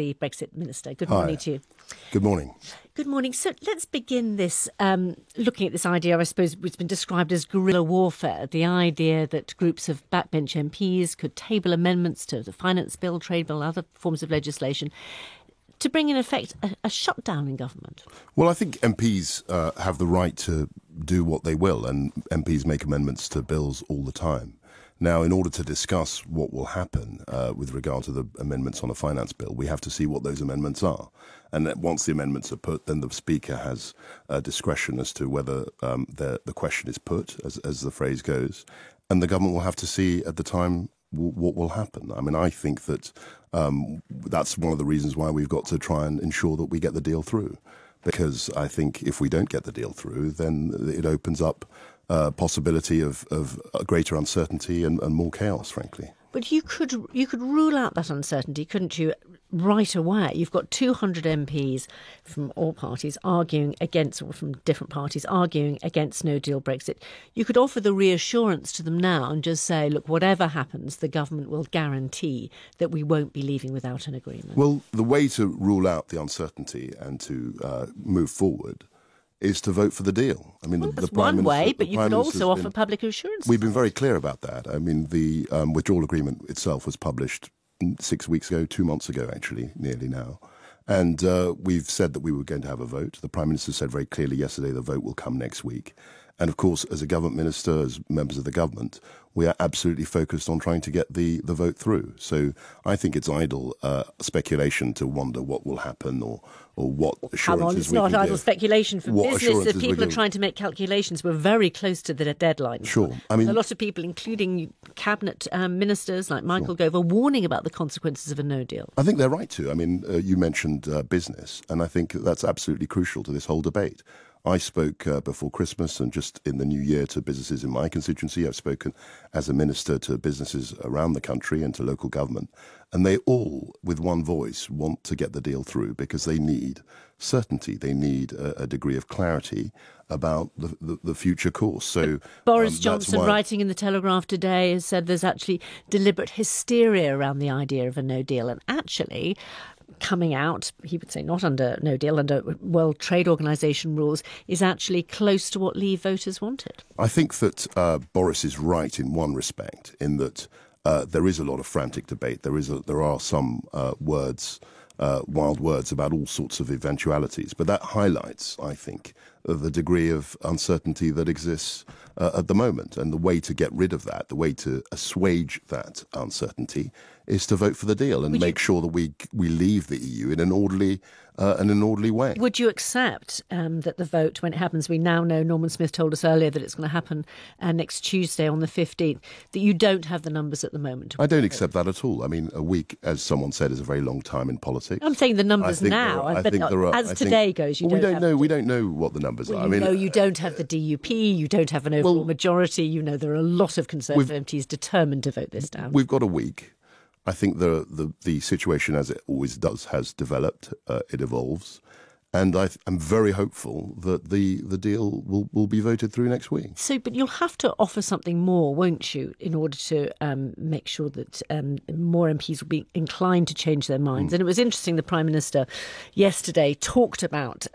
the Brexit Minister. Good Hi. morning to you. Good morning. Good morning. So let's begin this, looking at this idea, I suppose, which has been described as guerrilla warfare, the idea that groups of backbench MPs could table amendments to the finance bill, trade bill, other forms of legislation to bring in effect a shutdown in government. Well, I think MPs have the right to do what they will, and MPs make amendments to bills all the time. Now, in order to discuss what will happen with regard to the amendments on a finance bill, we have to see what those amendments are. And that once the amendments are put, then the Speaker has discretion as to whether the question is put, as the phrase goes. And the government will have to see at the time what will happen. I mean, I think that that's one of the reasons why we've got to try and ensure that we get the deal through. Because I think if we don't get the deal through, then it opens up possibility of greater uncertainty and more chaos, frankly. But you could rule out that uncertainty, couldn't you, right away? You've got 200 MPs from all parties arguing against, or from different parties arguing against no-deal Brexit. You could offer the reassurance to them now and just say, look, whatever happens, the government will guarantee that we won't be leaving without an agreement. Well, the way to rule out the uncertainty and to move forward is to vote for the deal. I mean, that's one way, but you could also offer public assurance. We've been very clear about that. I mean, the withdrawal agreement itself was published 6 weeks ago, 2 months ago, actually, nearly now. And we've said that we were going to have a vote. The Prime Minister said very clearly yesterday the vote will come next week. And of course, as a government minister, as members of the government, we are absolutely focused on trying to get the vote through. So I think it's idle speculation to wonder what will happen or what assurances we can give. It's not idle speculation for business. If people are trying to make calculations, we're very close to the deadline. Sure. I mean, a lot of people, including cabinet ministers like Michael Gove, are warning about the consequences of a no deal. I think they're right to. I mean, you mentioned business, and I think that's absolutely crucial to this whole debate. I spoke before Christmas and just in the new year to businesses in my constituency. I've spoken as a minister to businesses around the country and to local government. And they all, with one voice, want to get the deal through because they need certainty. They need a degree of clarity about the future course. So Boris Johnson, writing in the Telegraph today, has said there's actually deliberate hysteria around the idea of a no deal. And actually, coming out, he would say not under no deal, under World Trade Organization rules, is actually close to what Leave voters wanted. I think that Boris is right in one respect, in that there is a lot of frantic debate. There are some wild words about all sorts of eventualities, but that highlights, I think, the degree of uncertainty that exists at the moment. And the way to get rid of that, the way to assuage that uncertainty, is to vote for the deal and make sure that we leave the EU in an orderly way. Would you accept that the vote, when it happens, we now know, Norman Smith told us earlier that it's going to happen next Tuesday on the 15th, that you don't have the numbers at the moment? I don't accept that at all. I mean, a week, as someone said, is a very long time in politics. I'm saying the numbers now, as today goes, we don't know what the numbers are. You don't have the DUP, you don't have an overall majority. You know there are a lot of Conservative MPs determined to vote this down. We've got a week. I think the situation, as it always does, has developed. It evolves. And I'm very hopeful that the deal will be voted through next week. So, but you'll have to offer something more, won't you, in order to make sure that more MPs will be inclined to change their minds. And it was interesting, the Prime Minister yesterday talked about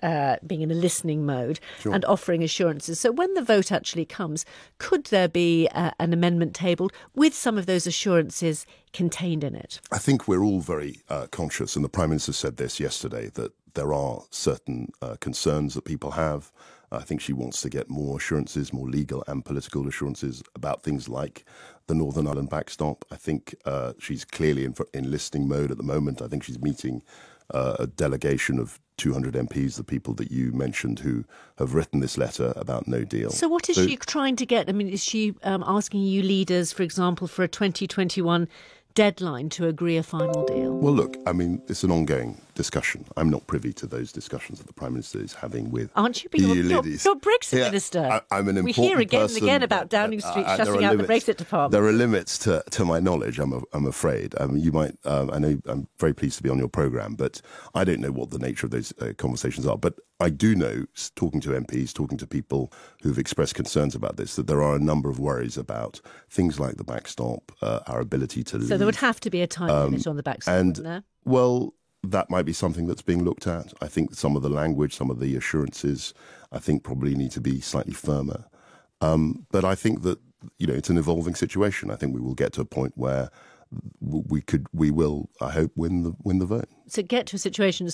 being in a listening mode and offering assurances. So when the vote actually comes, could there be an amendment tabled with some of those assurances contained in it? I think we're all very conscious, and the Prime Minister said this yesterday, that there are certain concerns that people have. I think she wants to get more assurances, more legal and political assurances about things like the Northern Ireland backstop. I think she's clearly in listening mode at the moment. I think she's meeting a delegation of 200 MPs, the people that you mentioned who have written this letter about no deal. So what is she trying to get? I mean, is she asking you leaders, for example, for a 2021 deadline to agree a final deal? Well, look, I mean, it's an ongoing discussion. I'm not privy to those discussions that the Prime Minister is having with Aren't you? EU You're ladies. Brexit Minister. I'm an important We hear again person, and again about Downing Street shutting out the Brexit department. There are limits to my knowledge, I'm afraid. You might, I know I'm very pleased to be on your programme, but I don't know what the nature of those conversations are. But I do know, talking to MPs, talking to people who've expressed concerns about this, that there are a number of worries about things like the backstop, our ability to leave. So there would have to be a time limit on the backstop, wouldn't there? Well, that might be something that's being looked at. I think some of the language, some of the assurances, I think probably need to be slightly firmer. But I think that, it's an evolving situation. I think we will get to a point where we will, I hope, win the vote. So get to a situation,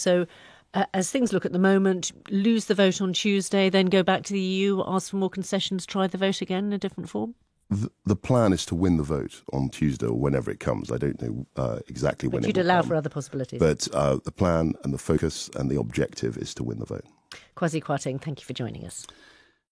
as things look at the moment, lose the vote on Tuesday, then go back to the EU, ask for more concessions, try the vote again in a different form? The plan is to win the vote on Tuesday or whenever it comes. I don't know exactly when it will come. But you'd allow for other possibilities. But the plan and the focus and the objective is to win the vote. Kwasi Kwarteng, thank you for joining us.